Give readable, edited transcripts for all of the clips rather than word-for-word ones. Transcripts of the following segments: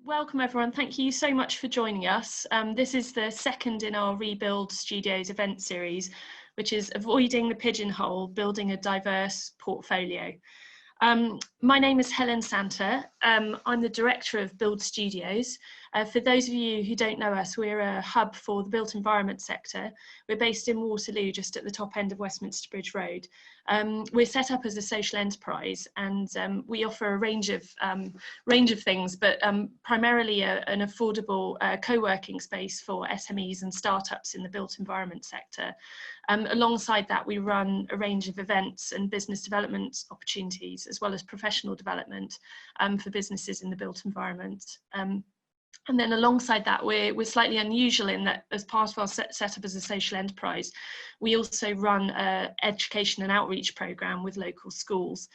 Welcome everyone, thank you so much for joining us. This is the second in our Rebuild Studios event series, which is Avoiding the Pigeonhole, Building a Diverse Portfolio. My name is Helen Santa. I'm the director of Build Studios. For those of you who don't know us, we're a hub for the built environment sector. We're based in Waterloo, just at the top end of Westminster Bridge Road. We're set up as a social enterprise, and we offer a range of things, but primarily an affordable co-working space for SMEs and startups in the built environment sector. Alongside that, we run a range of events and business development opportunities, as well as professional development for businesses in the built environment. And then alongside that, we're slightly unusual in that as part of our setup as a social enterprise, we also run an education and outreach programme with local schools.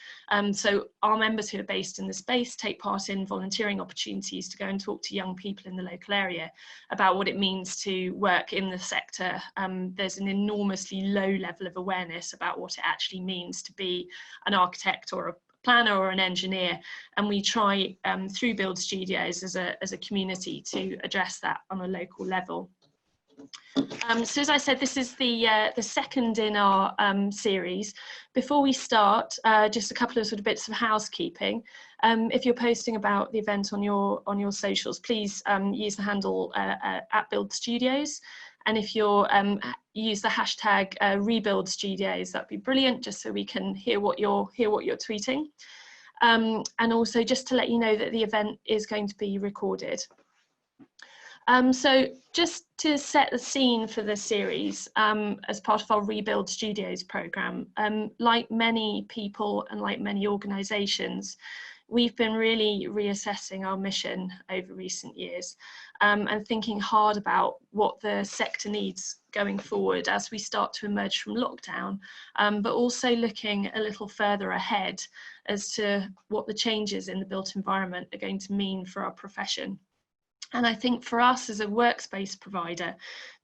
So our members who are based in the space take part in volunteering opportunities to go and talk to young people in the local area about what it means to work in the sector. There's an enormously low level of awareness about what it actually means to be an architect or a planner or an engineer, and we try through Build Studios as a community to address that on a local level. So as I said, this is the second in our series. Before we start, just a couple of sort of bits of housekeeping. If you're posting about the event on your socials, please use the handle at Build Studios. And if you're use the hashtag Rebuild Studios, that'd be brilliant, just so we can hear what you're tweeting. And also just to let you know that the event is going to be recorded. So just to set the scene for the series, as part of our Rebuild Studios programme, like many people and like many organisations, we've been really reassessing our mission over recent years and thinking hard about what the sector needs going forward as we start to emerge from lockdown, but also looking a little further ahead as to what the changes in the built environment are going to mean for our profession. And I think for us as a workspace provider,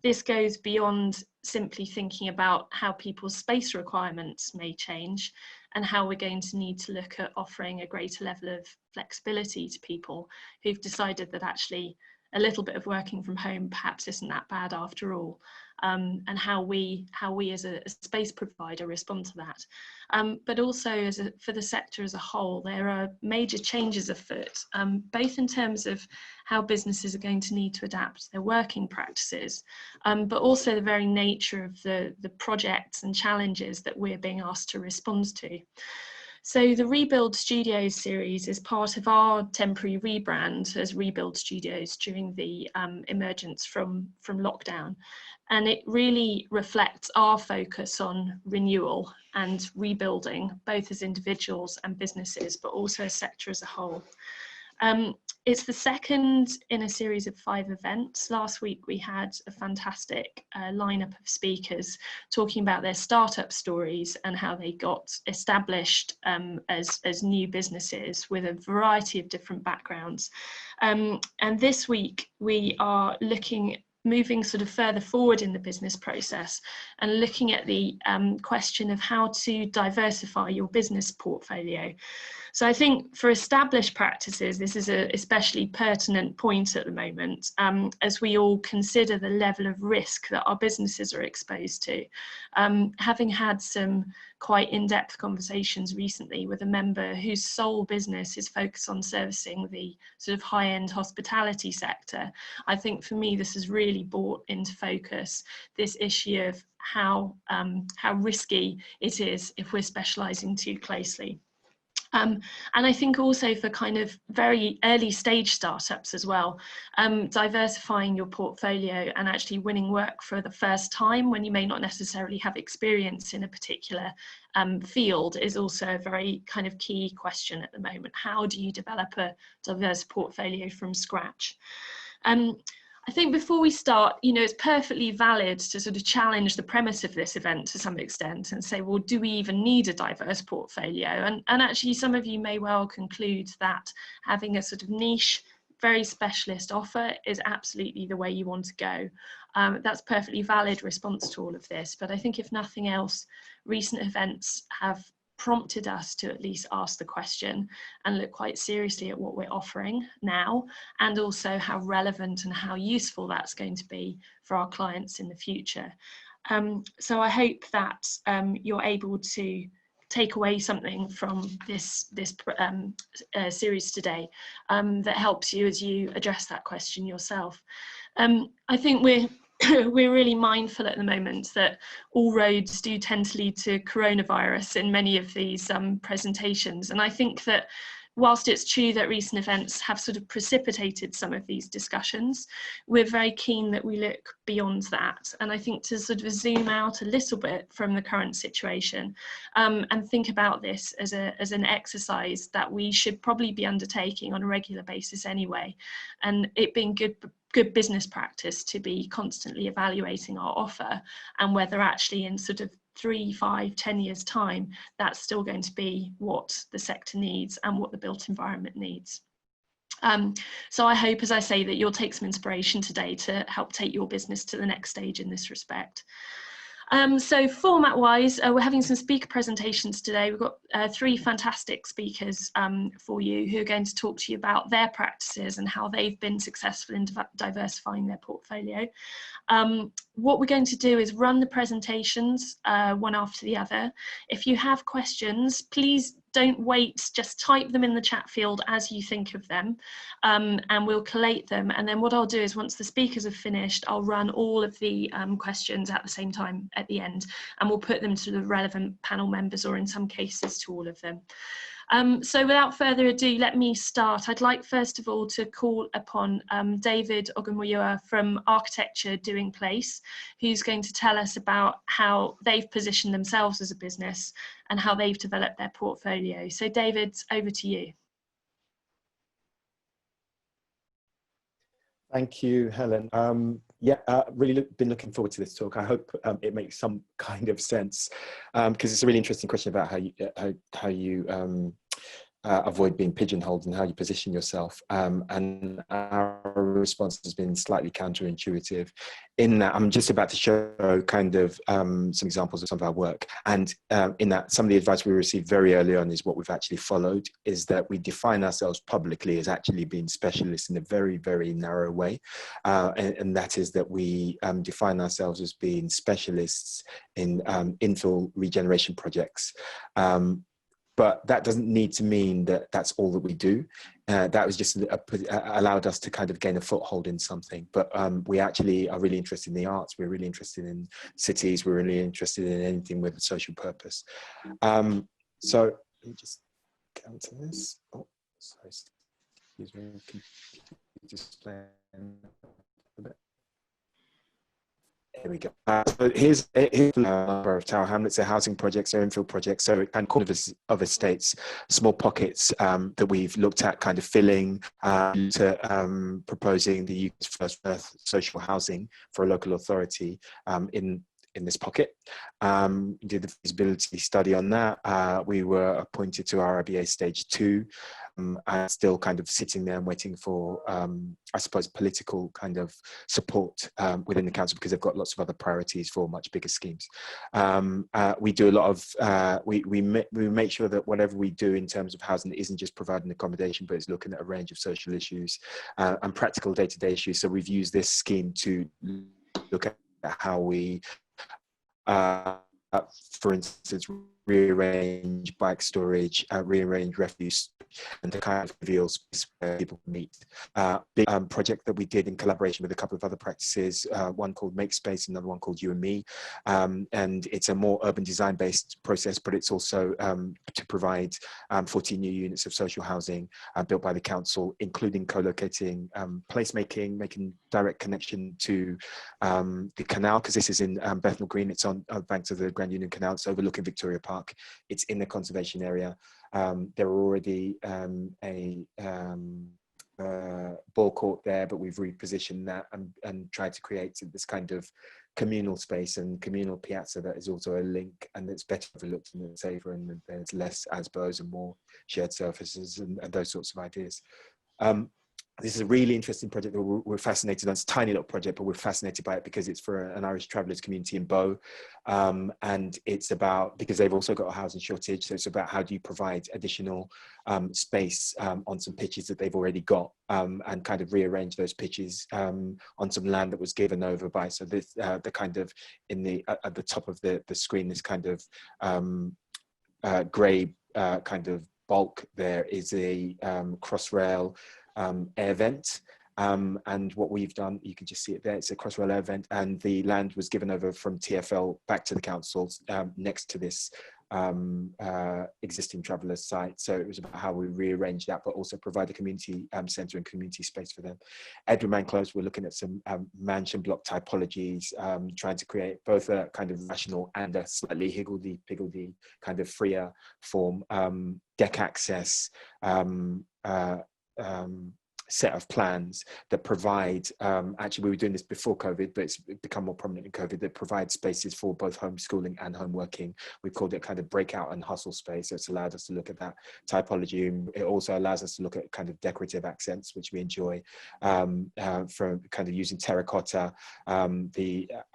this goes beyond simply thinking about how people's space requirements may change and how we're going to need to look at offering a greater level of flexibility to people who've decided that actually a little bit of working from home perhaps isn't that bad after all, and how we as a space provider respond to that. But also for the sector as a whole, there are major changes afoot, both in terms of how businesses are going to need to adapt their working practices, but also the very nature of the projects and challenges that we're being asked to respond to. So the Rebuild Studios series is part of our temporary rebrand as Rebuild Studios during the emergence from lockdown. And it really reflects our focus on renewal and rebuilding, both as individuals and businesses, but also a sector as a whole. It's the second in a series of 5 events. Last week we had a fantastic lineup of speakers talking about their startup stories and how they got established as new businesses with a variety of different backgrounds. And this week we are moving sort of further forward in the business process and looking at the question of how to diversify your business portfolio. So I think for established practices, this is an especially pertinent point at the moment, as we all consider the level of risk that our businesses are exposed to. Having had some quite in-depth conversations recently with a member whose sole business is focused on servicing the sort of high-end hospitality sector, I think for me this has really brought into focus this issue of how risky it is if we're specialising too closely. And I think also for kind of very early stage startups as well, diversifying your portfolio and actually winning work for the first time when you may not necessarily have experience in a particular field is also a very kind of key question at the moment. How do you develop a diverse portfolio from scratch? I think before we start, it's perfectly valid to sort of challenge the premise of this event to some extent and say, well, do we even need a diverse portfolio? And actually, some of you may well conclude that having a sort of niche, very specialist offer is absolutely the way you want to go. That's perfectly valid response to all of this. But I think if nothing else, recent events have prompted us to at least ask the question and look quite seriously at what we're offering now, and also how relevant and how useful that's going to be for our clients in the future. So I hope that you're able to take away something from this series today that helps you as you address that question yourself. I think we're really mindful at the moment that all roads do tend to lead to coronavirus in many of these presentations. And I think that whilst it's true that recent events have sort of precipitated some of these discussions, we're very keen that we look beyond that. And I think to sort of zoom out a little bit from the current situation and think about this as an exercise that we should probably be undertaking on a regular basis anyway. And it being good business practice to be constantly evaluating our offer and whether actually in sort of 3, 5, 10 years time, that's still going to be what the sector needs and what the built environment needs. So I hope, as I say, that you'll take some inspiration today to help take your business to the next stage in this respect. So format-wise, we're having some speaker presentations today. We've got 3 fantastic speakers for you who are going to talk to you about their practices and how they've been successful in diversifying their portfolio. What we're going to do is run the presentations one after the other. If you have questions, please don't wait, just type them in the chat field as you think of them, and we'll collate them. And then what I'll do is once the speakers have finished, I'll run all of the questions at the same time at the end, and we'll put them to the relevant panel members, or in some cases to all of them. So without further ado, let me start. I'd like first of all to call upon David Ogunmuyiwa from Architecture Doing Place, who's going to tell us about how they've positioned themselves as a business and how they've developed their portfolio. So David, over to you. Thank you, Helen. Really been looking forward to this talk. I hope it makes some kind of sense, because it's a really interesting question about how you avoid being pigeonholed and how you position yourself. And our response has been slightly counterintuitive in that I'm just about to show kind of some examples of some of our work. And in that, some of the advice we received very early on is what we've actually followed, is that we define ourselves publicly as actually being specialists in a very, very narrow way. And that is that we define ourselves as being specialists in infill regeneration projects. But that doesn't need to mean that that's all that we do. That was just allowed us to kind of gain a foothold in something. But we actually are really interested in the arts. We're really interested in cities. We're really interested in anything with a social purpose. So let me just go to this. Oh, sorry, excuse me. Display a bit. Here we go. So here's a number of tower hamlets. They're housing projects, they're infill projects, so and corners of estates, small pockets that we've looked at kind of filling, to proposing the UK's first earth social housing for a local authority in this pocket. Did the feasibility study on that. We were appointed to RIBA stage 2. Still kind of sitting there and waiting for, I suppose, political kind of support within the council, because they've got lots of other priorities for much bigger schemes. We do a lot of, we make sure that whatever we do in terms of housing isn't just providing accommodation, but is looking at a range of social issues and practical day-to-day issues. So we've used this scheme to look at how we, for instance, rearrange bike storage, rearrange refuse, and to kind of reveal space where people meet. Big project that we did in collaboration with a couple of other practices, one called Make Space, another one called You and Me. And it's a more urban design based process, but it's also to provide 14 new units of social housing built by the council, including co-locating placemaking, making direct connection to the canal, because this is in Bethnal Green. It's on banks of the Grand Union Canal. It's overlooking Victoria Park. It's in the conservation area. There are already a ball court there, but we've repositioned that and tried to create this kind of communal space and communal piazza that is also a link, and it's better overlooked and it's safer, and there's less ASBOs and more shared surfaces and those sorts of ideas. this is a really interesting project that we're fascinated on. It's a tiny little project, but we're fascinated by it because it's for an Irish travellers community in Bow. And it's about, because they've also got a housing shortage, so it's about how do you provide additional space on some pitches that they've already got, and kind of rearrange those pitches on some land that was given over by, so this, the kind of, in the, at the top of the screen, this kind of grey kind of bulk there is a Crossrail air vent, and what we've done, you can just see it there, it's a Crossrail air vent, and the land was given over from TfL back to the councils next to this existing travellers site. So it was about how we rearrange that, but also provide a community centre and community space for them. Edward Close, we're looking at some mansion block typologies, trying to create both a kind of rational and a slightly higgledy-piggledy kind of freer form, deck access, set of plans that provide, actually we were doing this before COVID, but it's become more prominent in COVID, that provide spaces for both homeschooling and home working. We've called it kind of breakout and hustle space. So it's allowed us to look at that typology. It also allows us to look at kind of decorative accents, which we enjoy, from kind of using terracotta, kind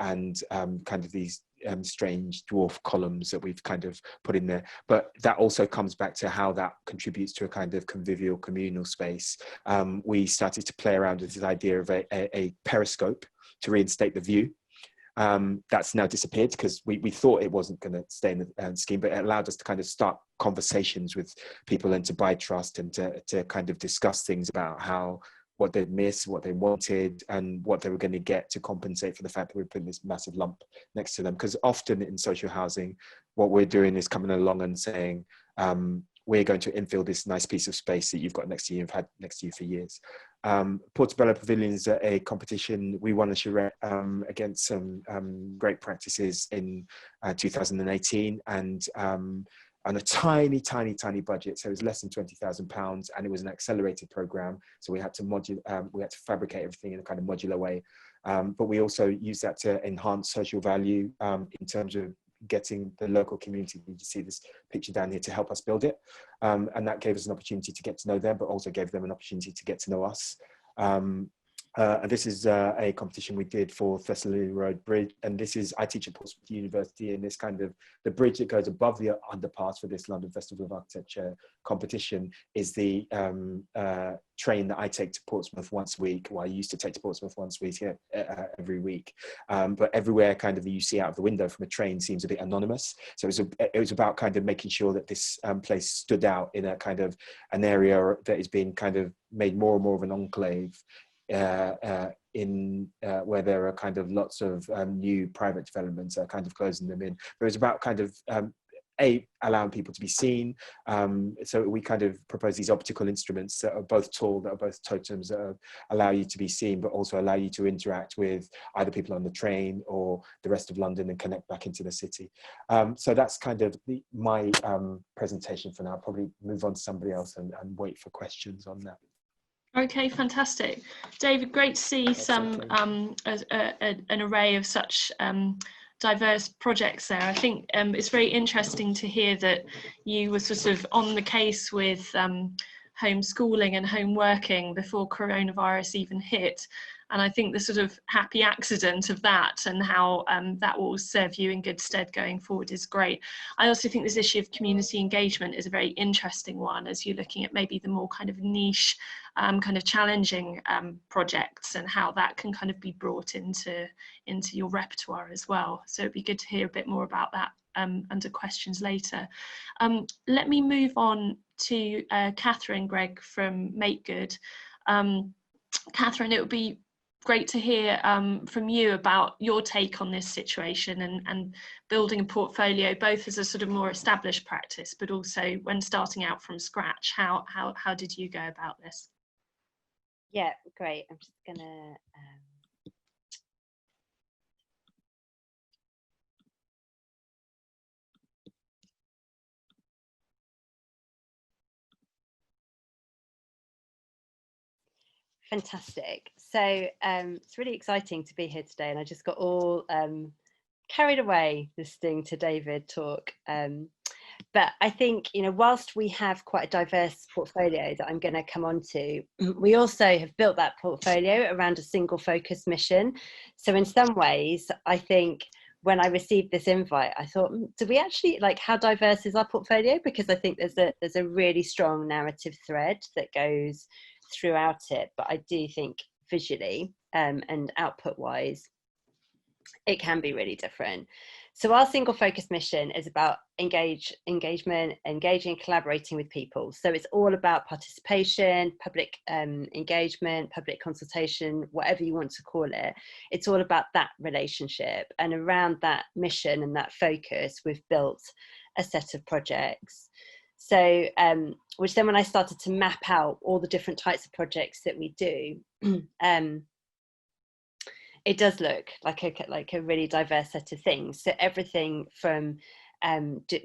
of these strange dwarf columns that we've kind of put in there. But that also comes back to how that contributes to a kind of convivial communal space. We started to play around with this idea of a periscope to reinstate the view. That's now disappeared because we thought it wasn't going to stay in the scheme, but it allowed us to kind of start conversations with people and to buy trust and to kind of discuss things about how, what they'd missed, what they wanted, and what they were going to get to compensate for the fact that we're putting this massive lump next to them. Because often in social housing, what we're doing is coming along and saying, we're going to infill this nice piece of space that you've got next to you, you've had next to you for years. Portobello Pavilion is a competition. We won a charrette against some great practices in 2018, and on a tiny budget, so it was less than £20,000, and it was an accelerated program. So we had to fabricate everything in a kind of modular way. But we also used that to enhance social value in terms of getting the local community, you see this picture down here, to help us build it. And that gave us an opportunity to get to know them, but also gave them an opportunity to get to know us. And this is a competition we did for Thessaloniki Road Bridge. And this is, I teach at Portsmouth University, and this kind of, the bridge that goes above the underpass for this London Festival of Architecture competition is the train that I take to Portsmouth once a week. Well, I used to take to Portsmouth once a week, every week. But everywhere kind of you see out of the window from a train seems a bit anonymous. So it was about kind of making sure that this place stood out in a kind of an area that is being kind of made more and more of an enclave, where there are kind of lots of new private developments that are kind of closing them in. But it's about kind of allowing people to be seen. So we kind of propose these optical instruments that are both tall, that are both totems, that allow you to be seen, but also allow you to interact with either people on the train or the rest of London and connect back into the city. So that's kind of my presentation for now. I'll probably move on to somebody else and wait for questions on that. Okay, fantastic. David, great to see some an array of such diverse projects there. I think it's very interesting to hear that you were sort of on the case with homeschooling and home working before coronavirus even hit. And I think the sort of happy accident of that and how that will serve you in good stead going forward is great. I also think this issue of community engagement is a very interesting one, as you're looking at maybe the more kind of niche, kind of challenging projects, and how that can kind of be brought into your repertoire as well. So it'd be good to hear a bit more about that under questions later. Let me move on to Catherine Greig from Make Good. Catherine, it would be great to hear from you about your take on this situation and building a portfolio, both as a sort of more established practice, but also when starting out from scratch. How did you go about this? Yeah, great. I'm just gonna fantastic. So it's really exciting to be here today, and I just got all carried away listening to David talk. But I think, you know, whilst we have quite a diverse portfolio that I'm going to come on to, we also have built that portfolio around a single focus mission. So in some ways, I think when I received this invite, I thought, do we actually, like, how diverse is our portfolio? Because I think there's a really strong narrative thread that goes throughout it. But I do think visually and output wise, it can be really different. So our single focus mission is about engaging and collaborating with people. So it's all about participation, public engagement, public consultation, whatever you want to call it. It's all about that relationship. And around that mission and that focus, we've built a set of projects. So, which then when I started to map out all the different types of projects that we do, it does look like a really diverse set of things. So everything from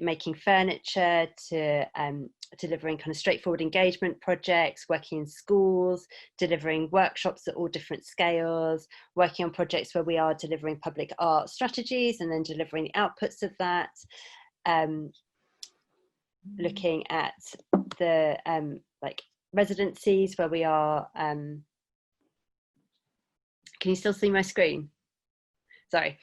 making furniture to delivering kind of straightforward engagement projects, working in schools, delivering workshops at all different scales, working on projects where we are delivering public art strategies and then delivering the outputs of that, looking at the like residencies where we are. Can you still see my screen? Sorry.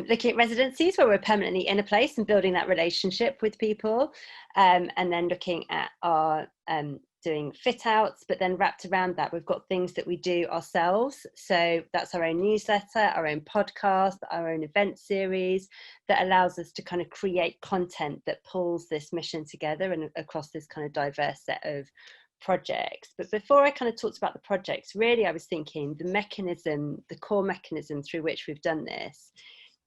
Looking at residencies where we're permanently in a place and building that relationship with people. And then looking at our doing fit outs, but then wrapped around that, we've got things that we do ourselves. So that's our own newsletter, our own podcast, our own event series that allows us to kind of create content that pulls this mission together and across this kind of diverse set of projects. But before I kind of talked about the projects, really I was thinking the core mechanism through which we've done this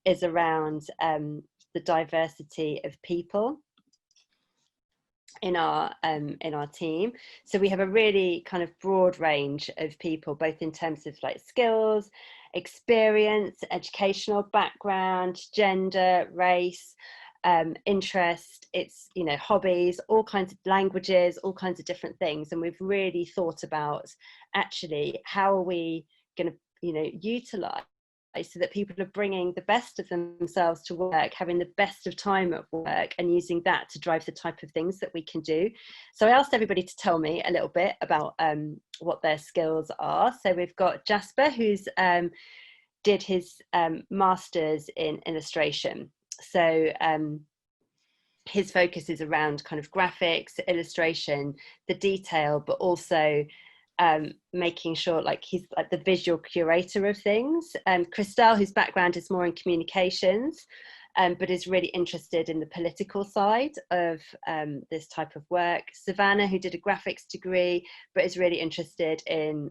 is around the diversity of people in our team. So we have a really kind of broad range of people, both in terms of like skills, experience, educational background, gender, race, interest, it's, you know, hobbies, all kinds of languages, all kinds of different things. And we've really thought about actually how are we going to, you know, utilize so that people are bringing the best of themselves to work, having the best of time at work, and using that to drive the type of things that we can do. So I asked everybody to tell me a little bit about what their skills are. So we've got Jasper, who's did his master's in illustration. So his focus is around kind of graphics, illustration, the detail, but also making sure, like, he's like the visual curator of things. Christelle, whose background is more in communications, but is really interested in the political side of this type of work. Savannah, who did a graphics degree, but is really interested in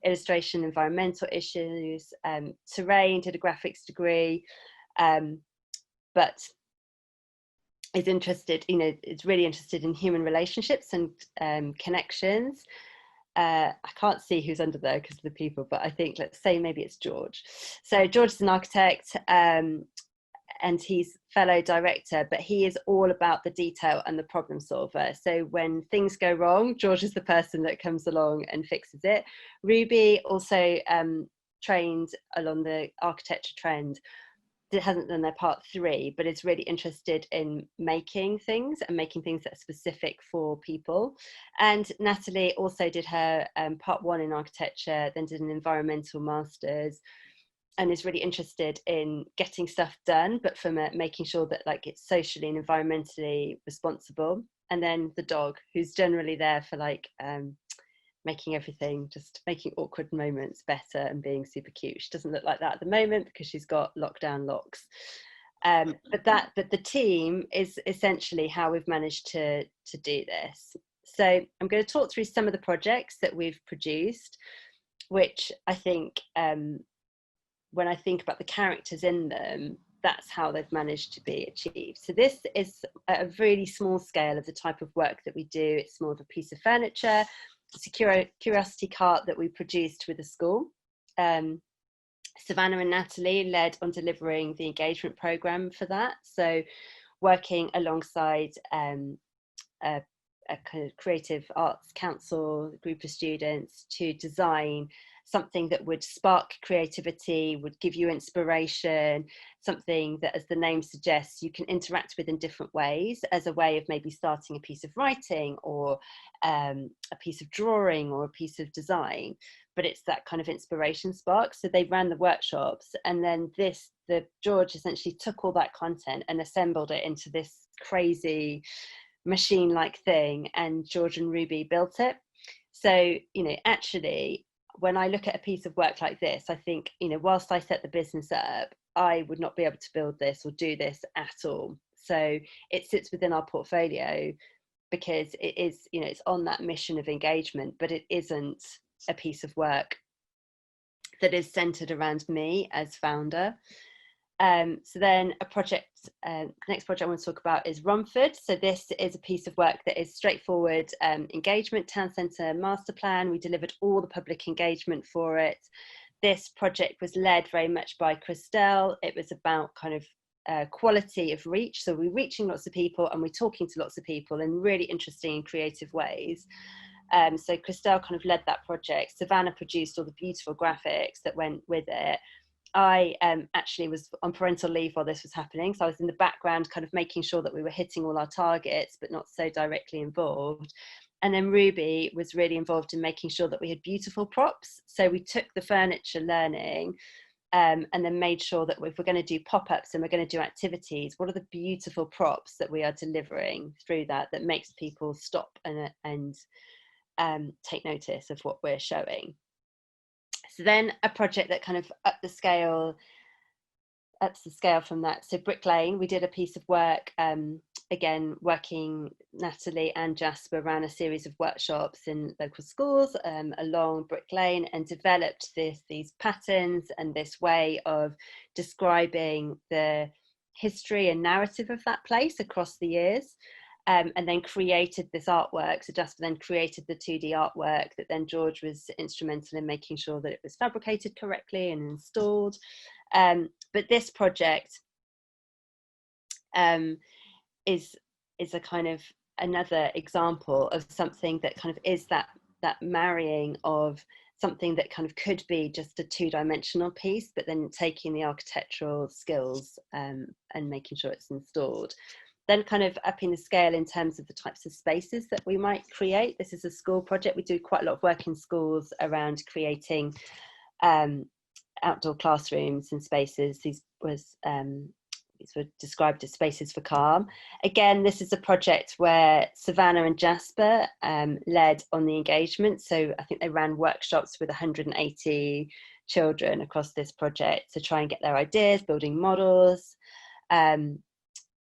illustration, environmental issues. Terrain did a graphics degree, but is interested, you know, is really interested in human relationships and connections. I can't see who's under there because of the people, but I think, let's say maybe it's George. So George is an architect and he's fellow director, but he is all about the detail and the problem solver. So when things go wrong, George is the person that comes along and fixes it. Ruby also trained along the architecture trend. It hasn't done their part 3, but is really interested in making things and making things that are specific for people. And Natalie also did her part 1 in architecture, then did an environmental master's, and is really interested in getting stuff done, but from making sure that, like, it's socially and environmentally responsible. And then the dog, who's generally there for, like, making everything, just making awkward moments better and being super cute. She doesn't look like that at the moment because she's got lockdown locks. But the team is essentially how we've managed to do this. So I'm going to talk through some of the projects that we've produced, which I think when I think about the characters in them, that's how they've managed to be achieved. So this is a really small scale of the type of work that we do. It's more of a piece of furniture. It's a curiosity cart that we produced with a school. Savannah and Natalie led on delivering the engagement programme for that. So working alongside a kind of creative arts council, group of students, to design something that would spark creativity, would give you inspiration, something that, as the name suggests, you can interact with in different ways, as a way of maybe starting a piece of writing, or a piece of drawing, or a piece of design. But it's that kind of inspiration spark. So they ran the workshops, and then George essentially took all that content and assembled it into this crazy machine-like thing, and George and Ruby built it. So, actually, when I look at a piece of work like this, I think, whilst I set the business up, I would not be able to build this or do this at all. So it sits within our portfolio because it is, it's on that mission of engagement, but it isn't a piece of work that is centered around me as founder. So then the next project I want to talk about is Romford. So this is a piece of work that is straightforward engagement, town centre master plan. We delivered all the public engagement for it. This project was led very much by Christelle. It was about kind of quality of reach. So we're reaching lots of people and we're talking to lots of people in really interesting and creative ways. So Christelle kind of led that project. Savannah produced all the beautiful graphics that went with it. I actually was on parental leave while this was happening, so I was in the background kind of making sure that we were hitting all our targets, but not so directly involved. And then Ruby was really involved in making sure that we had beautiful props. So we took the furniture learning and then made sure that if we're going to do pop-ups and we're going to do activities, what are the beautiful props that we are delivering through that makes people stop and take notice of what we're showing. So then a project that kind of ups the scale from that. So Brick Lane, we did a piece of work, again, Natalie and Jasper ran a series of workshops in local schools along Brick Lane and developed these patterns and this way of describing the history and narrative of that place across the years. And then created this artwork. So Jasper then created the 2D artwork that then George was instrumental in making sure that it was fabricated correctly and installed. But this project is a kind of another example of something that kind of is that marrying of something that kind of could be just a two-dimensional piece, but then taking the architectural skills and making sure it's installed. Then kind of upping the scale in terms of the types of spaces that we might create. This is a school project. We do quite a lot of work in schools around creating outdoor classrooms and spaces. These were described as spaces for calm. Again, this is a project where Savannah and Jasper led on the engagement. So I think they ran workshops with 180 children across this project to try and get their ideas, building models,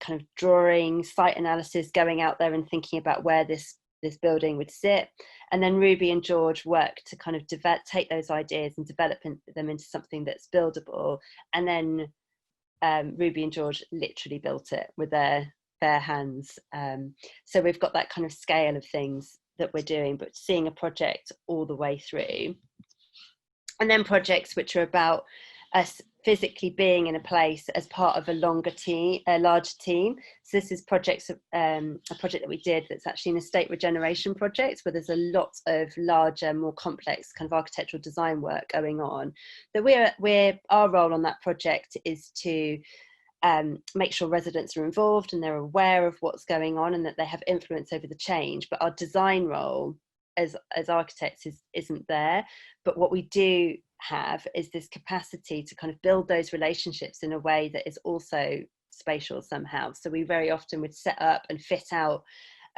kind of drawing, site analysis, going out there and thinking about where this building would sit. And then Ruby and George worked to kind of take those ideas and develop them into something that's buildable. And then Ruby and George literally built it with their bare hands. So we've got that kind of scale of things that we're doing, but seeing a project all the way through. And then projects which are about us physically being in a place as part of a larger team. So this is a project that we did that's actually an estate regeneration project where there's a lot of larger, more complex kind of architectural design work going on. That our role on that project is to make sure residents are involved and they're aware of what's going on and that they have influence over the change. But our design role as architects isn't there. But what we do have is this capacity to kind of build those relationships in a way that is also spatial somehow. So we very often would set up and fit out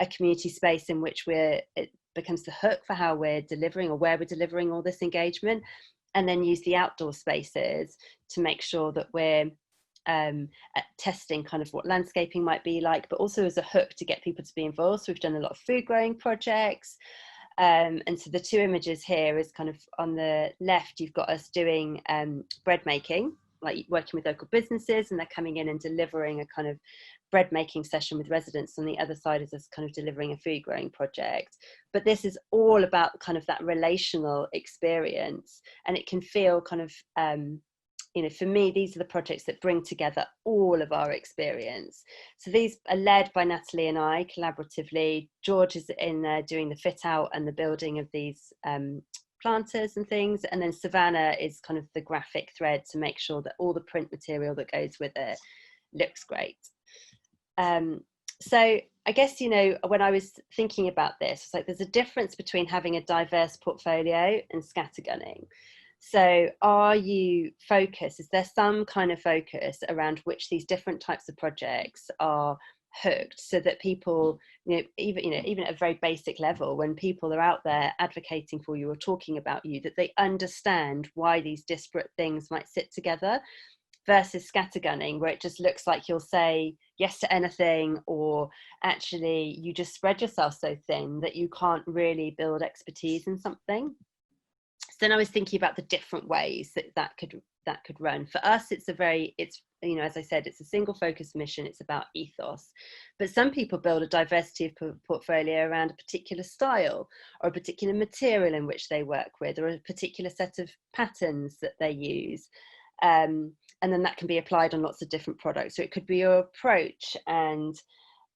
a community space in which it becomes the hook for how we're delivering or where we're delivering all this engagement, and then use the outdoor spaces to make sure that we're testing kind of what landscaping might be like, but also as a hook to get people to be involved. So we've done a lot of food growing projects. And so the two images here is kind of on the left, you've got us doing bread making, like working with local businesses, and they're coming in and delivering a kind of bread making session with residents. On the other side is us kind of delivering a food growing project. But this is all about kind of that relational experience, and it can feel kind of for me, these are the projects that bring together all of our experience. So these are led by Natalie and I collaboratively. George is in there doing the fit out and the building of these planters and things, and then Savannah is kind of the graphic thread to make sure that all the print material that goes with it looks great. So I guess, you know, when I was thinking about this, it's like there's a difference between having a diverse portfolio and scattergunning. So are you focused, is there some kind of focus around which these different types of projects are hooked, so that people, even at a very basic level, when people are out there advocating for you or talking about you, that they understand why these disparate things might sit together, versus scattergunning, where it just looks like you'll say yes to anything, or actually you just spread yourself so thin that you can't really build expertise in something. So then I was thinking about the different ways that could run. For us, it's as I said, it's a single focus mission. It's about ethos. But some people build a diversity of portfolio around a particular style, or a particular material in which they work with, or a particular set of patterns that they use. And then that can be applied on lots of different products. So it could be your approach and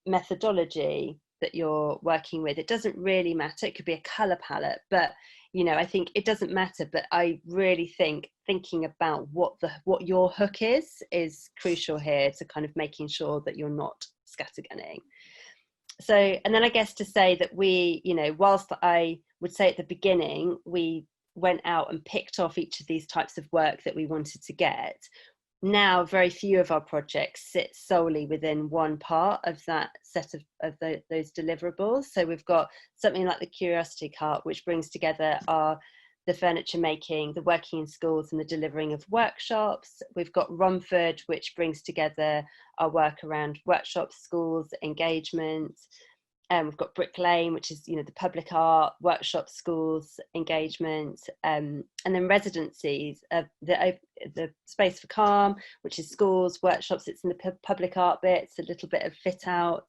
methodology that you're working with. It doesn't really matter. It could be a color palette, but I think it doesn't matter. But I really think thinking about what your hook is crucial here, to kind of making sure that you're not scattergunning. So, and then I guess to say that we, whilst I would say at the beginning, we went out and picked off each of these types of work that we wanted to get, now very few of our projects sit solely within one part of that set of those deliverables. So we've got something like the Curiosity Cart, which brings together the furniture making, the working in schools, and the delivering of workshops. We've got Romford, which brings together our work around workshops, schools, engagement. We've got Brick Lane, which is the public art, workshops, schools, engagement, and then residencies. The Space for Calm, which is schools, workshops. It's in the public art bits, a little bit of fit out,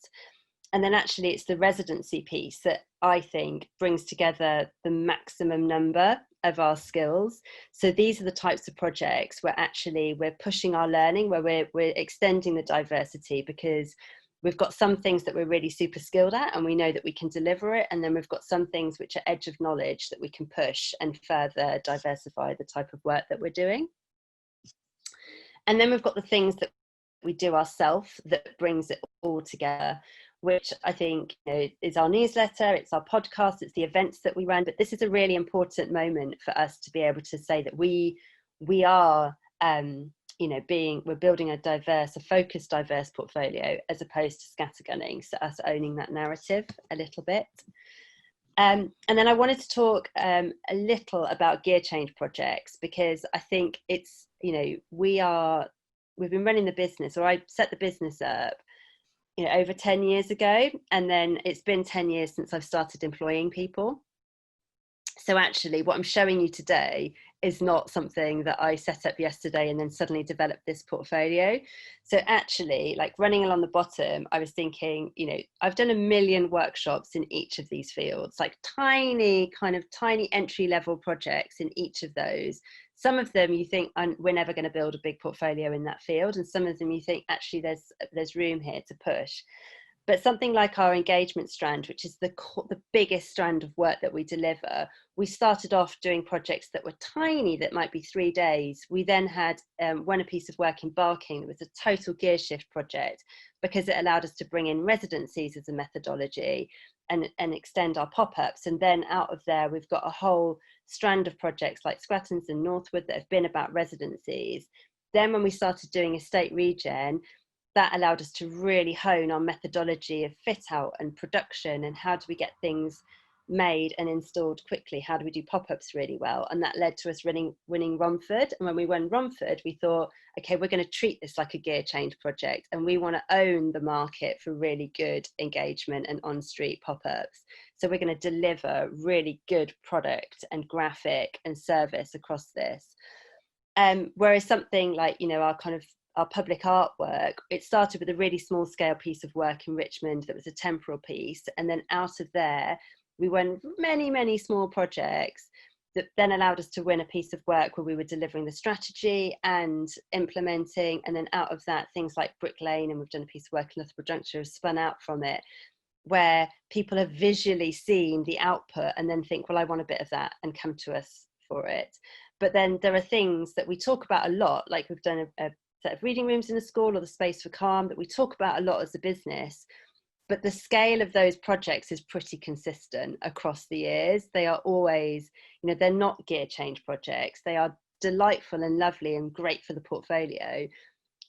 and then actually it's the residency piece that I think brings together the maximum number of our skills. So these are the types of projects where actually we're pushing our learning, where we're extending the diversity, because we've got some things that we're really super skilled at and we know that we can deliver it, and then we've got some things which are edge of knowledge that we can push and further diversify the type of work that we're doing. And then we've got the things that we do ourselves that brings it all together, which I think is our newsletter, it's our podcast, it's the events that we run. But this is a really important moment for us to be able to say that we are we're building a focused, diverse portfolio, as opposed to scattergunning. So us owning that narrative a little bit. And then I wanted to talk a little about gear change projects, because I think it's, we've been running the business, or I set the business up, over 10 years ago. And then it's been 10 years since I've started employing people. So actually what I'm showing you today is not something that I set up yesterday and then suddenly developed this portfolio. So actually, like running along the bottom, I was thinking, I've done 1 million workshops in each of these fields, like tiny entry level projects in each of those. Some of them you think we're never going to build a big portfolio in that field, and some of them you think actually there's room here to push. But something like our engagement strand, which is the biggest strand of work that we deliver, we started off doing projects that were tiny, that might be 3 days. We then had won a piece of work in Barking that was a total gear shift project, because it allowed us to bring in residencies as a methodology and extend our pop-ups. And then out of there, we've got a whole strand of projects like Scrattons and Northwood that have been about residencies. Then when we started doing estate regen, that allowed us to really hone our methodology of fit out and production, and how do we get things made and installed quickly, how do we do pop-ups really well. And that led to us winning Romford. And when we won Romford, we thought, okay, we're going to treat this like a gear change project, and we want to own the market for really good engagement and on-street pop-ups. So we're going to deliver really good product and graphic and service across this. Whereas something like our public artwork, it started with a really small scale piece of work in Richmond that was a temporal piece, and then out of there we won many small projects that then allowed us to win a piece of work where we were delivering the strategy and implementing, and then out of that things like Brick Lane, and we've done a piece of work in Loughborough Juncture, have spun out from it, where people have visually seen the output and then think, well, I want a bit of that, and come to us for it. But then there are things that we talk about a lot, like we've done a set of reading rooms in a school, or the Space for Calm, that we talk about a lot as a business. But the scale of those projects is pretty consistent across the years. They are always, you know, they're not gear change projects. They are delightful and lovely and great for the portfolio.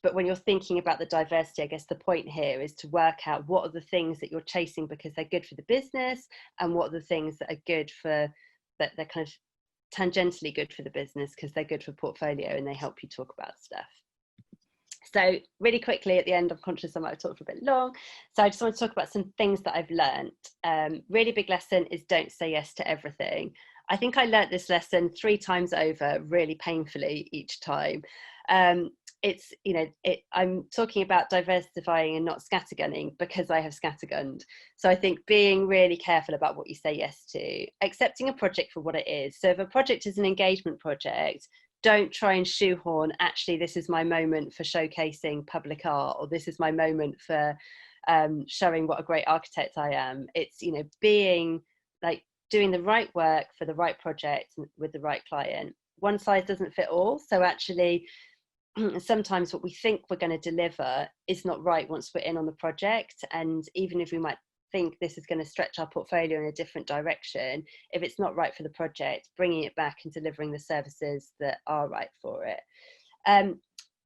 But when you're thinking about the diversity, I guess the point here is to work out what are the things that you're chasing because they're good for the business, and what are the things that are good for, that they're kind of tangentially good for the business because they're good for portfolio and they help you talk about stuff. So really quickly at the end, I'm conscious I might have talked a bit long, so I just want to talk about some things that I've learned. Really big lesson is don't say yes to everything. I think I learnt this lesson 3 times over, really painfully each time. It's, you know, I'm talking about diversifying and not scattergunning because I have scattergunned. So I think being really careful about what you say yes to, accepting a project for what it is. So if a project is an engagement project, don't try and shoehorn, actually, this is my moment for showcasing public art, or this is my moment for showing what a great architect I am. It's, you know, being like doing the right work for the right project with the right client. One size doesn't fit all. So actually, sometimes what we think we're going to deliver is not right once we're in on the project. And even if we might think this is going to stretch our portfolio in a different direction, if it's not right for the project, bringing it back and delivering the services that are right for it.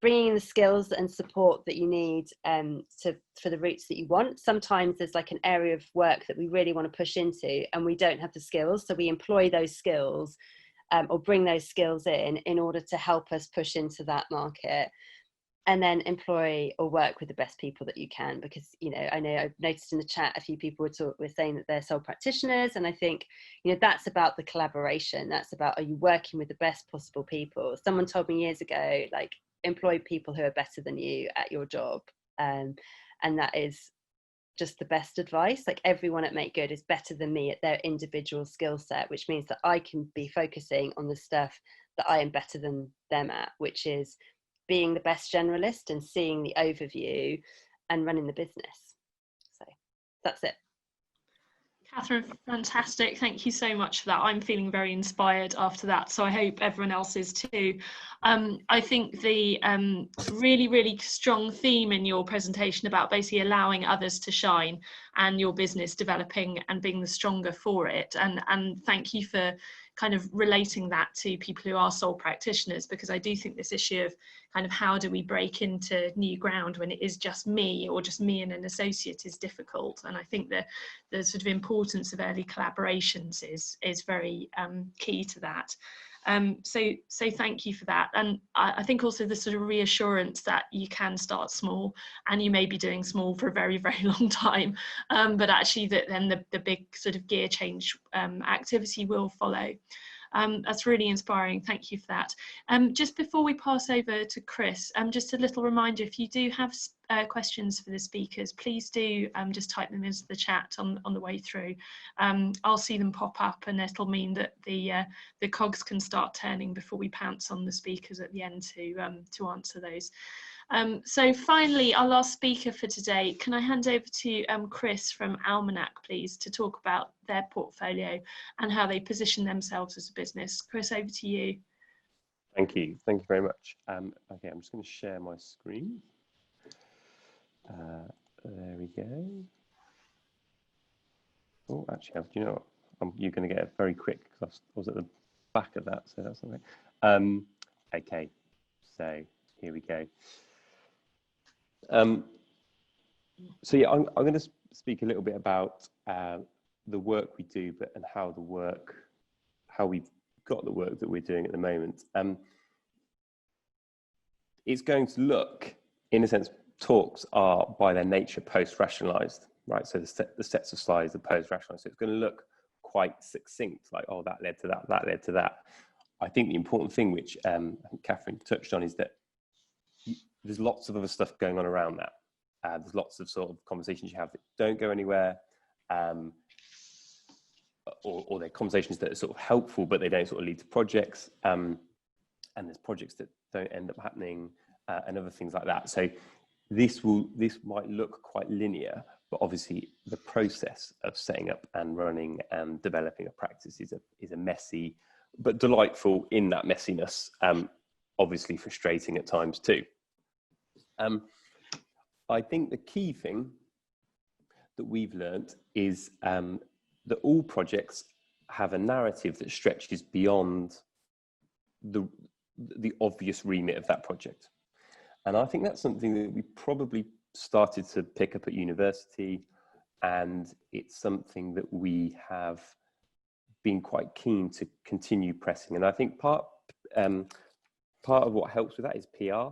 Bringing in the skills and support that you need for the routes that you want. Sometimes there's like an area of work that we really want to push into and we don't have the skills, so we employ those skills or bring those skills in order to help us push into that market. And then employ or work with the best people that you can, because, you know, I know I've noticed in the chat a few people were saying that they're sole practitioners, and I think, you know, that's about the collaboration. That's about, are you working with the best possible people? Someone told me years ago, like, employ people who are better than you at your job, and that is just the best advice. Like, everyone at Make Good is better than me at their individual skill set, which means that I can be focusing on the stuff that I am better than them at, which is being the best generalist and seeing the overview and running the business. So that's it. Catherine, fantastic. Thank you so much for that. I'm feeling very inspired after that, so I hope everyone else is too. I think the really, really strong theme in your presentation about basically allowing others to shine and your business developing and being the stronger for it. And thank you for kind of relating that to people who are sole practitioners, because I do think this issue of kind of how do we break into new ground when it is just me or just me and an associate is difficult. And I think that the sort of importance of early collaborations is very key to that. So thank you for that. And I think also the sort of reassurance that you can start small, and you may be doing small for a very, very long time, but actually that then the big sort of gear change activity will follow. That's really inspiring. Thank you for that. Just before we pass over to Chris, just a little reminder, if you do have questions for the speakers, please do just type them into the chat on the way through. I'll see them pop up, and it'll mean that the cogs can start turning before we pounce on the speakers at the end to answer those. So finally, our last speaker for today, can I hand over to Chris from Alma-nac, please, to talk about their portfolio and how they position themselves as a business. Chris, over to you. Thank you very much. Okay, I'm just going to share my screen. There we go. Oh, actually, do you know what? You're going to get it very quick because I was at the back of that, so that's okay. Okay, so here we go. So yeah, I'm going to speak a little bit about the work we do, and how we've got the work that we're doing at the moment. It's going to look, in a sense, talks are by their nature post-rationalized, right? So the sets of slides are post-rationalized. So it's going to look quite succinct, like, oh, that led to that, that led to that. I think the important thing, which I think Catherine touched on, is that there's lots of other stuff going on around that. There's lots of sort of conversations you have that don't go anywhere, or they're conversations that are sort of helpful, but they don't sort of lead to projects. And there's projects that don't end up happening, and other things like that. So this might look quite linear, but obviously the process of setting up and running and developing a practice is a messy but delightful in that messiness, obviously frustrating at times too. I think the key thing that we've learned is that all projects have a narrative that stretches beyond the obvious remit of that project. And I think that's something that we probably started to pick up at university, and it's something that we have been quite keen to continue pressing. And I think part of what helps with that is PR.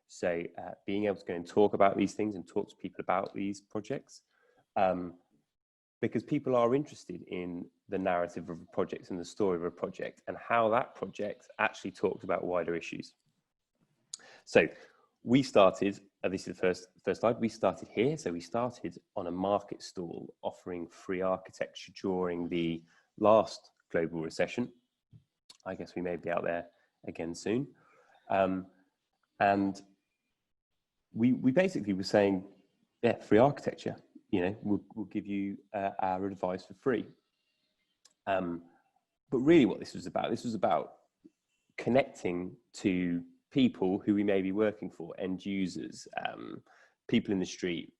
So being able to go and talk about these things and talk to people about these projects, because people are interested in the narrative of a project and the story of a project and how that project actually talks about wider issues. So we started, this is the first slide, we started here. So we started on a market stall offering free architecture during the last global recession. I guess we may be out there again soon. And we basically were saying, yeah, free architecture, you know, we'll give you our advice for free. But really what this was about connecting to people who we may be working for, end users, people in the street,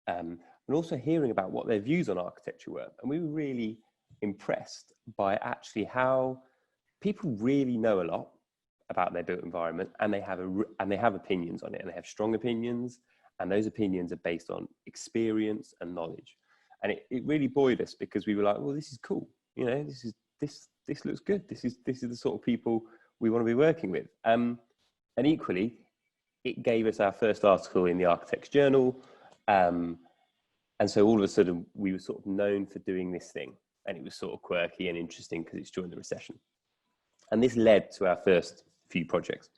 and also hearing about what their views on architecture were. And we were really impressed by actually how people really know a lot about their built environment, and they have opinions on it, and they have strong opinions, and those opinions are based on experience and knowledge. And it really buoyed us, because we were like, well, this is cool, you know, this looks good, this is the sort of people we want to be working with. And equally, it gave us our first article in the Architects Journal, and so all of a sudden we were sort of known for doing this thing, and it was sort of quirky and interesting because it's during the recession. And this led to our first few projects.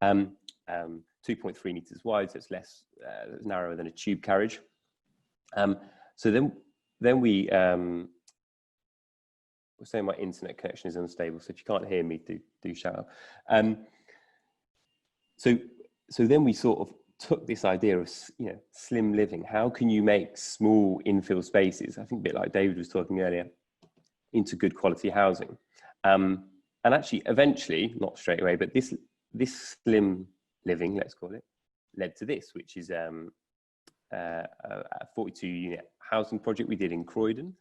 2.3 meters wide, so it's less narrower than a tube carriage. So then we we're saying my internet connection is unstable, so if you can't hear me, do shout out. So then we sort of took this idea of, you know, slim living. How can you make small infill spaces, I think a bit like David was talking earlier, into good quality housing? And actually, eventually, not straight away, but this slim living, let's call it, led to this, which is a 42 unit housing project we did in Croydon,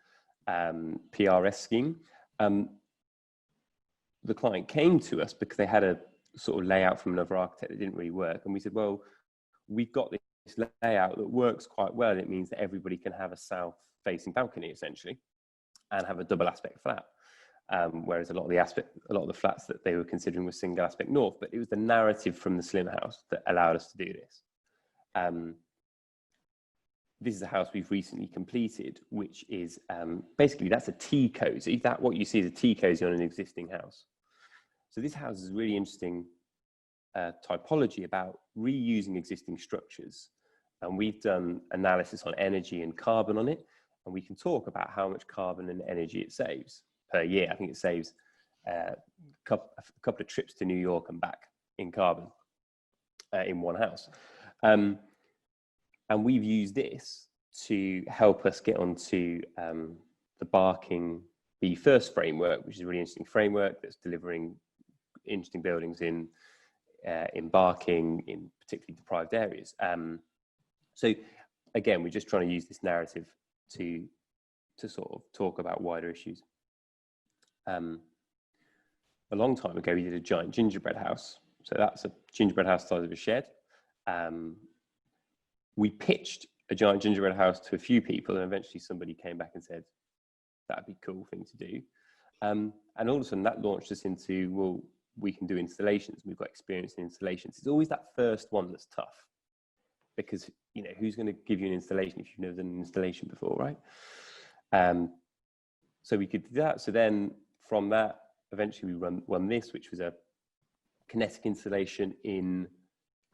PRS scheme. The client came to us because they had a sort of layout from another architect that didn't really work, and we said, well, we've got this layout that works quite well. It means that everybody can have a south facing balcony essentially and have a double aspect flat, whereas a lot of the flats that they were considering was single aspect north. But it was the narrative from the slim house that allowed us to do this. This is a house we've recently completed, which is basically, that's a tea cozy. That what you see is a tea cozy on an existing house. So this house is really interesting typology about reusing existing structures. And we've done analysis on energy and carbon on it. And we can talk about how much carbon and energy it saves per year. I think it saves a couple of trips to New York and back in carbon in one house. And we've used this to help us get onto the Barking Be First framework, which is a really interesting framework that's delivering interesting buildings in Barking, in particularly deprived areas. So again, we're just trying to use this narrative to sort of talk about wider issues. A long time ago, we did a giant gingerbread house. So that's a gingerbread house size of a shed. We pitched a giant gingerbread house to a few people, and eventually somebody came back and said, that'd be a cool thing to do. And all of a sudden that launched us into, well, we can do installations. We've got experience in installations. It's always that first one that's tough, because, you know, who's going to give you an installation if you've never done an installation before, right? So we could do that. So then from that, eventually we run this, which was a kinetic installation in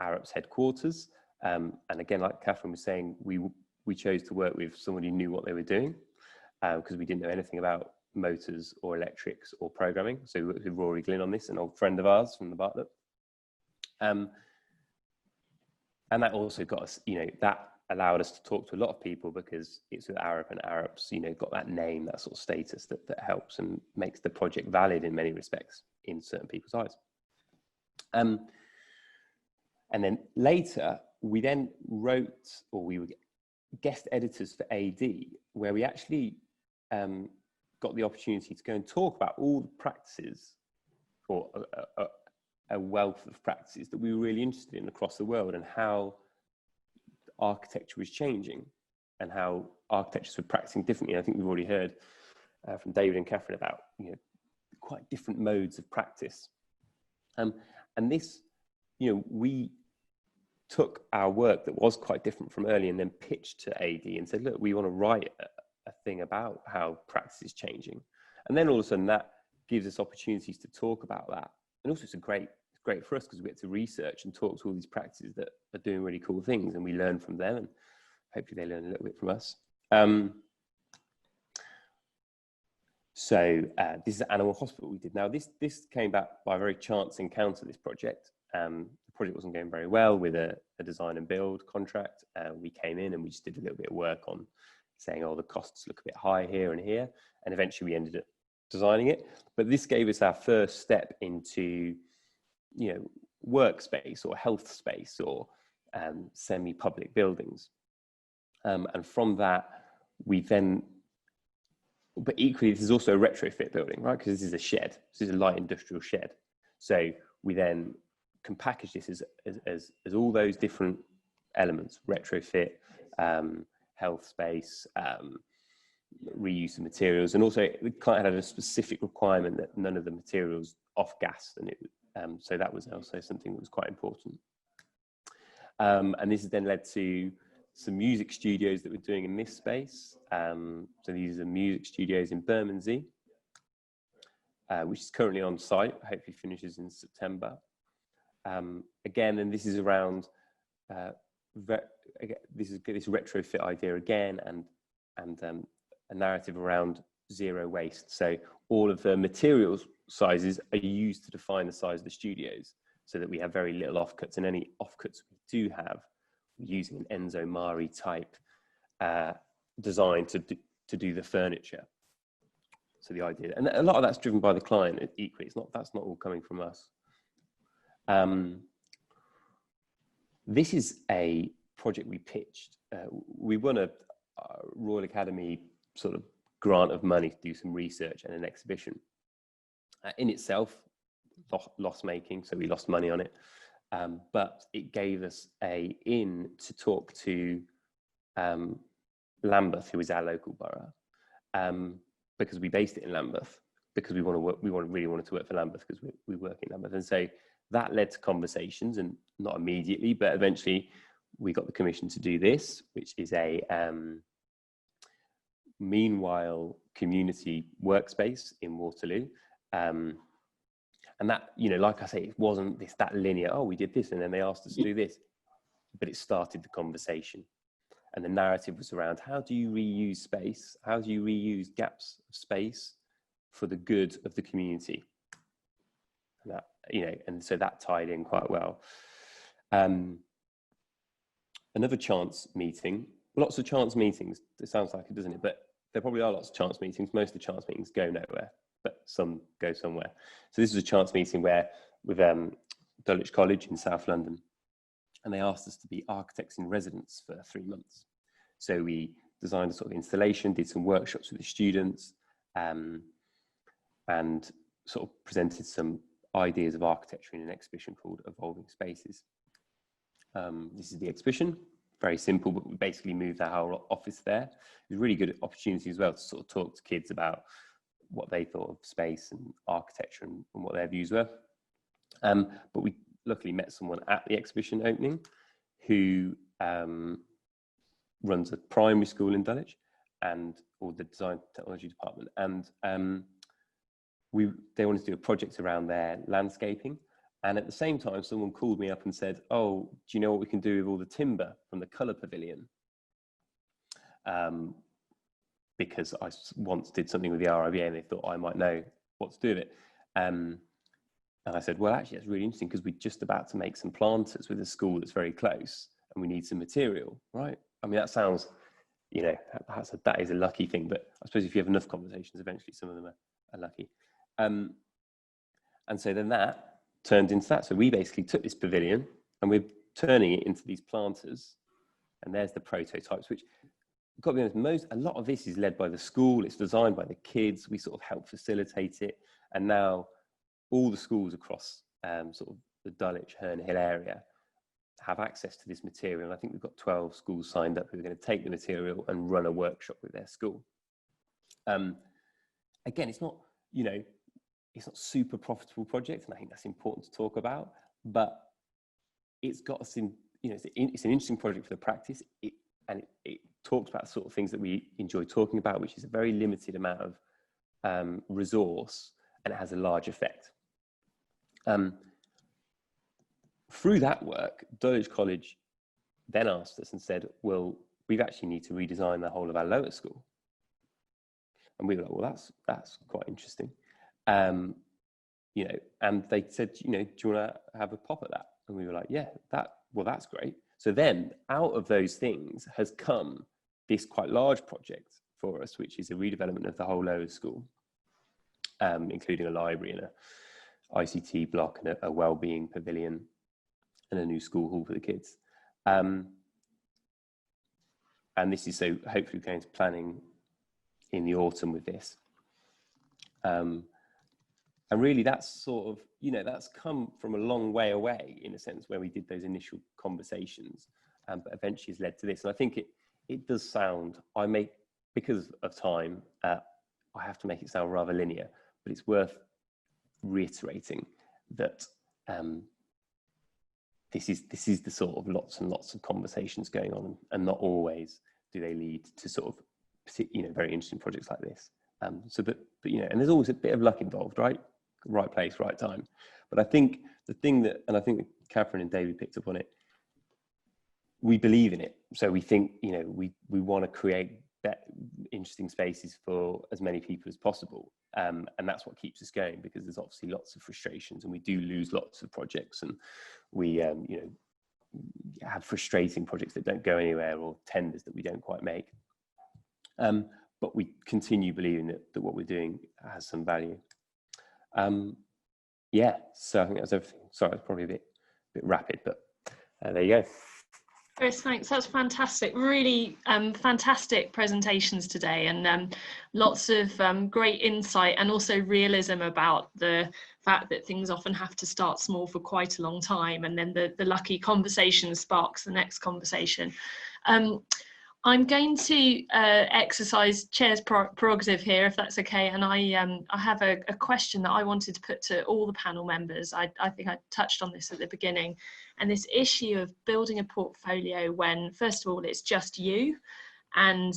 Arup's headquarters. And again, like Catherine was saying, we chose to work with somebody who knew what they were doing, because we didn't know anything about motors or electrics or programming. So we worked with Rory Glynn on this, an old friend of ours from the Bartlett. And that also got us, that allowed us to talk to a lot of people because it's with Arab, and Arabs, got that name, that sort of status that helps and makes the project valid in many respects in certain people's eyes. And then later, we then wrote, or we were guest editors for AD, where we actually got the opportunity to go and talk about all the practices, or a wealth of practices that we were really interested in across the world, and how architecture was changing and how architectures were practicing differently. I think we've already heard from David and Catherine about quite different modes of practice. And this, we took our work that was quite different from early and then pitched to AD and said, look, we want to write a thing about how practice is changing. And then all of a sudden that gives us opportunities to talk about that. And also it's great for us because we get to research and talk to all these practices that are doing really cool things, and we learn from them, and hopefully they learn a little bit from us. So this is an animal hospital we did. Now this came back by a very chance encounter, this project. The project wasn't going very well with a design and build contract. We came in and we just did a little bit of work on saying, oh, the costs look a bit high here and here. And eventually we ended up designing it. But this gave us our first step into, workspace or health space or semi-public buildings. And from that, we then, but equally, this is also a retrofit building, right? Because this is a shed. This is a light industrial shed. So we then can package this as all those different elements: retrofit, health space, reuse of materials, and also the client had a specific requirement that none of the materials off gas, and so that was also something that was quite important. And this has then led to some music studios that we're doing in this space. So these are music studios in Bermondsey, which is currently on site, hopefully finishes in September. Again, and this is around this retrofit idea again, and a narrative around zero waste. So all of the materials sizes are used to define the size of the studios, so that we have very little offcuts, and any offcuts we do have, we're using an Enzo Mari type design to do the furniture. So the idea, and a lot of that's driven by the client equally. That's not all coming from us. This is a project we pitched. We won a Royal Academy sort of grant of money to do some research and an exhibition. In itself, loss making, so we lost money on it. But it gave us a in to talk to Lambeth, who is our local borough, because we based it in Lambeth, because we really wanted to work for Lambeth because we work in Lambeth. And so that led to conversations, and not immediately, but eventually we got the commission to do this, which is a meanwhile community workspace in Waterloo. And that, like I say, it wasn't that linear, oh, we did this and then they asked us to do this, but it started the conversation. And the narrative was around, how do you reuse space? How do you reuse gaps of space for the good of the community? And that, and so that tied in quite well. Another chance meeting, lots of chance meetings, it sounds like it, doesn't it? But there probably are lots of chance meetings. Most of the chance meetings go nowhere, but some go somewhere. So this was a chance meeting with Dulwich College in South London, and they asked us to be architects in residence for 3 months. So we designed a sort of installation, did some workshops with the students, and sort of presented some ideas of architecture in an exhibition called Evolving Spaces. This is the exhibition, very simple, but we basically moved our whole office there. It was a really good opportunity as well to sort of talk to kids about what they thought of space and architecture and what their views were. But we luckily met someone at the exhibition opening who runs a primary school in Dulwich, or the design technology department. And they wanted to do a project around their landscaping. And at the same time, someone called me up and said, oh, do you know what we can do with all the timber from the colour pavilion? Because I once did something with the RIBA and they thought I might know what to do with it. And I said, well, actually, that's really interesting because we're just about to make some planters with a school that's very close and we need some material, right? I mean, that sounds, you know, that is a lucky thing, but I suppose if you have enough conversations, eventually some of them are lucky. And so then that turned into that. So we basically took this pavilion and we're turning it into these planters. And there's the prototypes, which, got to be honest, a lot of this is led by the school. It's designed by the kids. We sort of help facilitate it. And now all the schools across sort of the Dulwich, Herne Hill area have access to this material. And I think we've got 12 schools signed up who are going to take the material and run a workshop with their school. Again, it's not, you know, it's not super profitable project, and I think that's important to talk about, but it's got us in, you know, it's an interesting project for the practice. It talks about the sort of things that we enjoy talking about, which is a very limited amount of resource, and it has a large effect. Through that work, Dulwich College then asked us and said, well, we actually need to redesign the whole of our lower school. And we were like, well, that's quite interesting. You know, and they said, you know, do you want to have a pop at that? And we were like, yeah, that's great. So then out of those things has come this quite large project for us, which is a redevelopment of the whole lower school, including a library and a ICT block and a wellbeing pavilion and a new school hall for the kids. And this is so hopefully going to planning in the autumn with this. And really that's sort of, you know, that's come from a long way away in a sense where we did those initial conversations, but eventually has led to this. And I think it does sound, because of time, I have to make it sound rather linear, but it's worth reiterating that this is the sort of lots and lots of conversations going on, and not always do they lead to sort of, you know, very interesting projects like this. But you know, and there's always a bit of luck involved, right? Right place, right time. But I think the thing that, and I think that Catherine and David picked up on it, we believe in it. So we think, you know, we want to create interesting spaces for as many people as possible. And that's what keeps us going, because there's obviously lots of frustrations and we do lose lots of projects, and we, you know, have frustrating projects that don't go anywhere, or tenders that we don't quite make. But we continue believing that what we're doing has some value. Yeah, so I think that's everything. Sorry, it's probably a bit rapid, but there you go. Chris, thanks. That's fantastic. Really fantastic presentations today, and lots of great insight, and also realism about the fact that things often have to start small for quite a long time, and then the lucky conversation sparks the next conversation. I'm going to exercise chair's prerogative here, if that's okay. And I have a question that I wanted to put to all the panel members. I think I touched on this at the beginning, and this issue of building a portfolio when, first of all, it's just you, and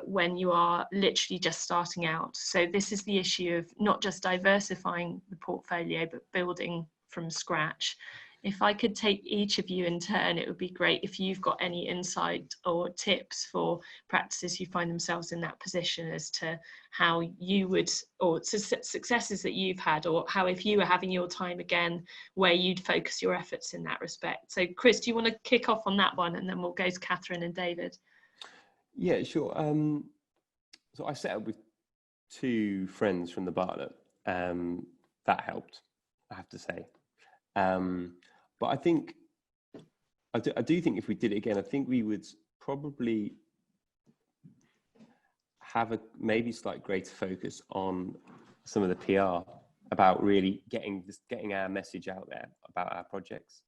when you are literally just starting out. So this is the issue of not just diversifying the portfolio, but building from scratch. If I could take each of you in turn, it would be great if you've got any insight or tips for practices who find themselves in that position, as to how you would, or successes that you've had, or how, if you were having your time again, where you'd focus your efforts in that respect. So Chris, do you want to kick off on that one, and then we'll go to Catherine and David? Yeah, sure. So I set up with 2 friends from the Bartlett. That helped, I have to say. But I think, I do think if we did it again, I think we would probably have a maybe slight greater focus on some of the PR, about really getting our message out there about our projects,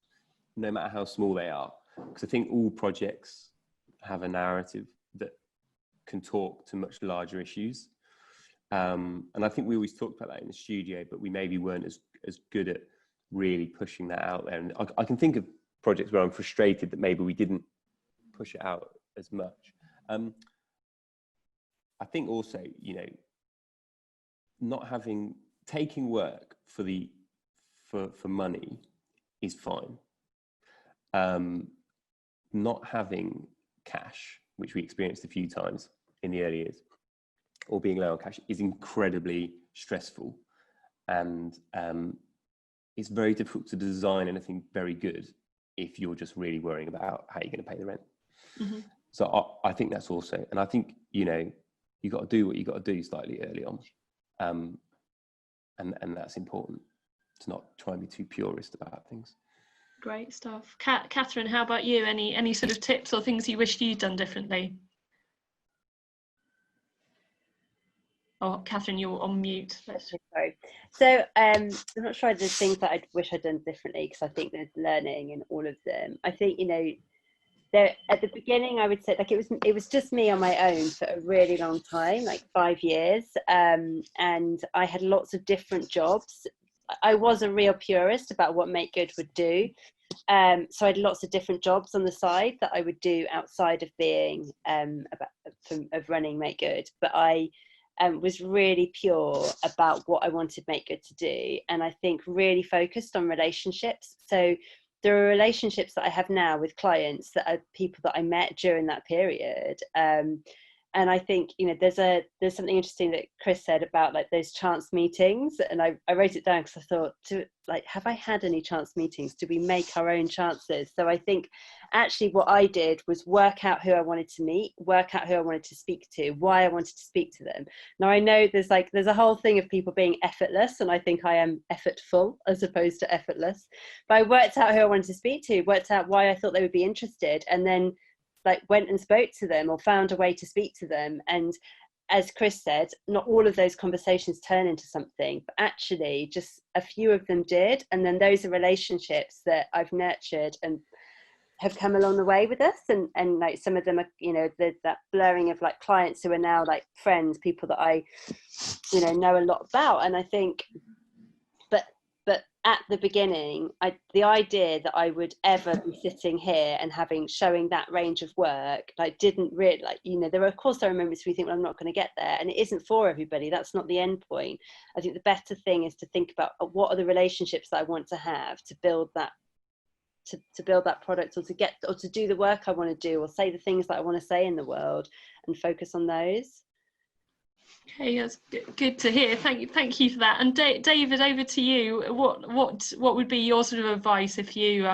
no matter how small they are. Because I think all projects have a narrative that can talk to much larger issues. And I think we always talked about that in the studio, but we maybe weren't as good at really pushing that out there. And I can think of projects where I'm frustrated that maybe we didn't push it out as much. I think also, you know, taking work for money is fine. Not having cash, which we experienced a few times in the early years, or being low on cash, is incredibly stressful. And it's very difficult to design anything very good if you're just really worrying about how you're going to pay the rent. Mm-hmm. So I think that's also, and I think, you know, you got to do what you got to do slightly early on. And that's important, to not try and be too purist about things. Great stuff. Catherine, how about you? Any sort of tips or things you wished you'd done differently? Oh, Catherine, you're on mute. Sorry. So I'm not sure there's things that I wish I'd done differently, because I think there's learning in all of them. I think, you know, there at the beginning, I would say, like, it was just me on my own for a really long time, like 5 years, and I had lots of different jobs. I was a real purist about what Make Good would do. So I had lots of different jobs on the side that I would do outside of being of running Make Good, but I was really pure about what I wanted Make Good to do, and I think really focused on relationships. So there are relationships that I have now with clients that are people that I met during that period. And I think, you know, there's something interesting that Chris said about, like, those chance meetings, and I wrote it down because I thought, have I had any chance meetings? Do we make our own chances? So I think actually what I did was work out who I wanted to meet, work out who I wanted to speak to, why I wanted to speak to them. Now I know there's a whole thing of people being effortless, and I think I am effortful as opposed to effortless. But I worked out who I wanted to speak to, worked out why I thought they would be interested, and then went and spoke to them or found a way to speak to them. And as Chris said, not all of those conversations turn into something, but actually just a few of them did. And then those are relationships that I've nurtured and have come along the way with us. And like, some of them are, you know, that blurring of like clients who are now like friends, people that I, you know a lot about. And I think, but at the beginning, the idea that I would ever be sitting here and showing that range of work, like, didn't really, like, you know, there are moments where you think, well, I'm not going to get there, and it isn't for everybody. That's not the end point. I think the better thing is to think about what are the relationships that I want to have to build that, to build that product, or to do the work I want to do, or say the things that I want to say in the world, and focus on those. Okay, that's good to hear. Thank you for that. And David, over to you. What would be your sort of advice if you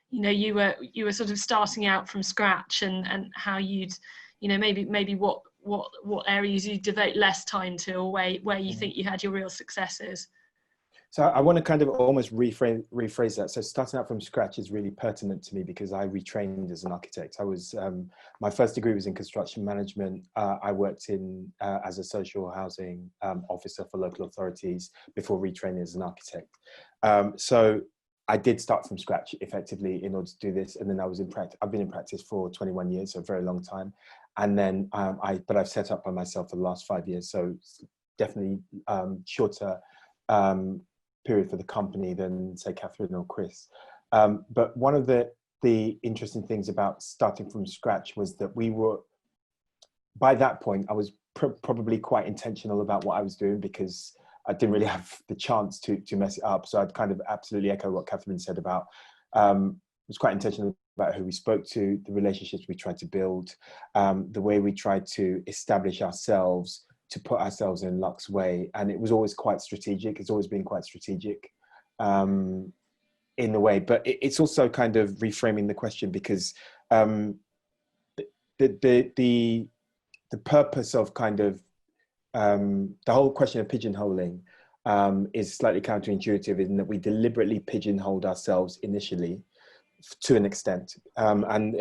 you know, you were sort of starting out from scratch, and how you'd, you know, maybe what areas you devote less time to, or where you think you had your real successes? So I want to kind of almost rephrase that. So starting out from scratch is really pertinent to me because I retrained as an architect. I was, my first degree was in construction management. I worked in as a social housing officer for local authorities before retraining as an architect. So I did start from scratch effectively in order to do this. And then I was in practice. I've been in practice for 21 years, so a very long time. And then but I've set up by myself for the last 5 years. So definitely shorter period for the company than, say, Catherine or Chris. But one of the interesting things about starting from scratch was that we were, by that point, I was probably quite intentional about what I was doing, because I didn't really have the chance to mess it up. So I'd kind of absolutely echo what Catherine said about, was quite intentional about who we spoke to, the relationships we tried to build, the way we tried to establish ourselves, to put ourselves in luck's way. And it was always quite strategic. It's always been quite strategic in a way, but it's also kind of reframing the question, because the purpose of kind of the whole question of pigeonholing is slightly counterintuitive, in that we deliberately pigeonholed ourselves initially to an extent, and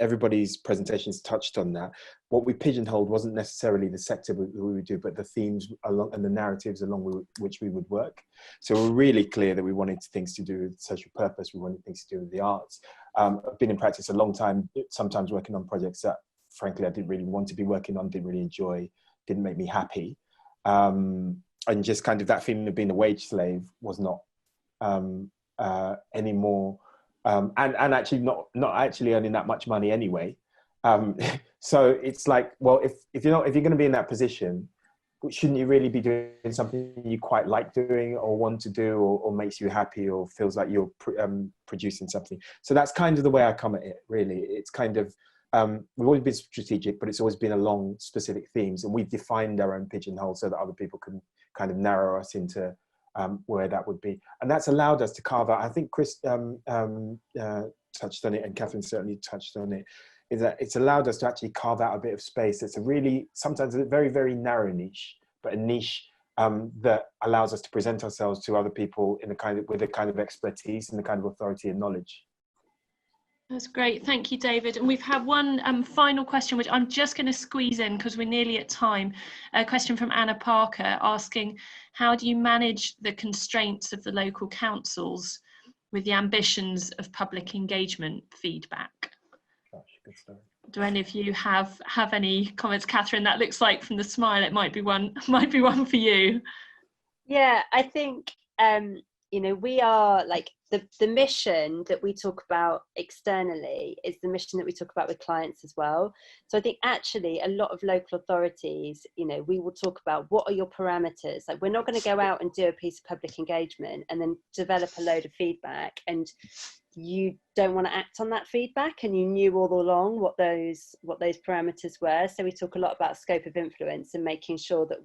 everybody's presentations touched on that. What we pigeonholed wasn't necessarily the sector we would do, but the themes along and the narratives along which we would work. So we're really clear that we wanted things to do with social purpose. We wanted things to do with the arts. I've been in practice a long time, sometimes working on projects that, frankly, I didn't really want to be working on, didn't really enjoy, didn't make me happy. And just kind of that feeling of being a wage slave was not anymore, and actually not actually earning that much money anyway. So it's like, well, if you're going to be in that position, shouldn't you really be doing something you quite like doing, or want to do, or makes you happy, or feels like you're producing something? So that's kind of the way I come at it, really. It's kind of, we've always been strategic, but it's always been along specific themes, and we've defined our own pigeonhole so that other people can kind of narrow us into where that would be. And that's allowed us to carve out, I think Chris touched on it, and Catherine certainly touched on it, is that it's allowed us to actually carve out a bit of space. It's a really, sometimes a very, very narrow niche, but a niche that allows us to present ourselves to other people in a kind of, with a kind of expertise and the kind of authority and knowledge. That's great. Thank you, David. And we've had one final question, which I'm just going to squeeze in because we're nearly at time. A question from Anna Parker asking, how do you manage the constraints of the local councils with the ambitions of public engagement feedback? Gosh, good story. Do any of you have any comments? Catherine, that looks like from the smile, it might be one for you. Yeah, I think, you know, we are like the mission that we talk about externally is the mission that we talk about with clients as well. So I think actually a lot of local authorities, you know, we will talk about what are your parameters. Like, we're not going to go out and do a piece of public engagement and then develop a load of feedback and you don't want to act on that feedback, and you knew all along what those parameters were. So we talk a lot about scope of influence and making sure that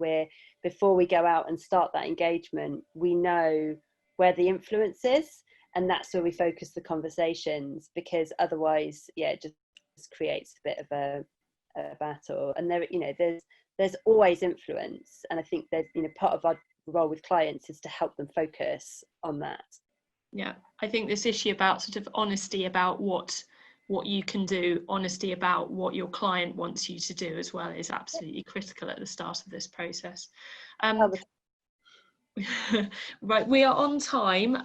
before we go out and start that engagement, we know where the influence is, and that's where we focus the conversations, because otherwise, yeah, it just creates a bit of a battle. And there, you know, there's always influence, and I think there's, you know, part of our role with clients is to help them focus on that. Yeah, I think this issue about sort of honesty about what you can do, honesty about what your client wants you to do as well, is absolutely critical at the start of this process. Right, we are on time,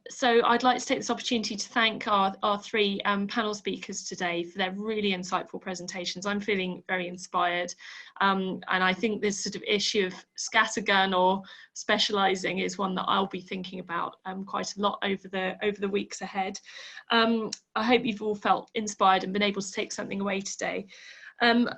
so I'd like to take this opportunity to thank our three panel speakers today for their really insightful presentations. I'm feeling very inspired, and I think this sort of issue of scattergun or specialising is one that I'll be thinking about quite a lot over the weeks ahead. I hope you've all felt inspired and been able to take something away today.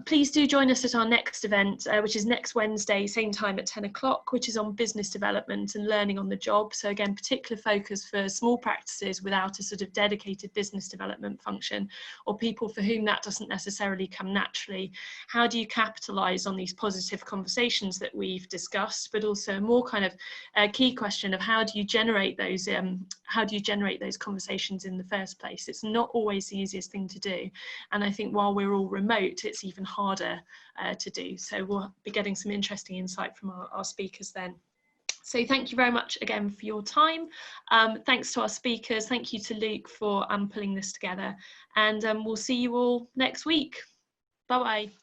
Please do join us at our next event, which is next Wednesday, same time at 10 o'clock, which is on business development and learning on the job. So again, particular focus for small practices without a sort of dedicated business development function, or people for whom that doesn't necessarily come naturally. How do you capitalise on these positive conversations that we've discussed, but also a more kind of key question of how do you generate those conversations in the first place? It's not always the easiest thing to do. And I think while we're all remote, it's even harder to do. So we'll be getting some interesting insight from our speakers then. So thank you very much again for your time. Thanks to our speakers. Thank you to Luke for pulling this together. And we'll see you all next week. Bye-bye.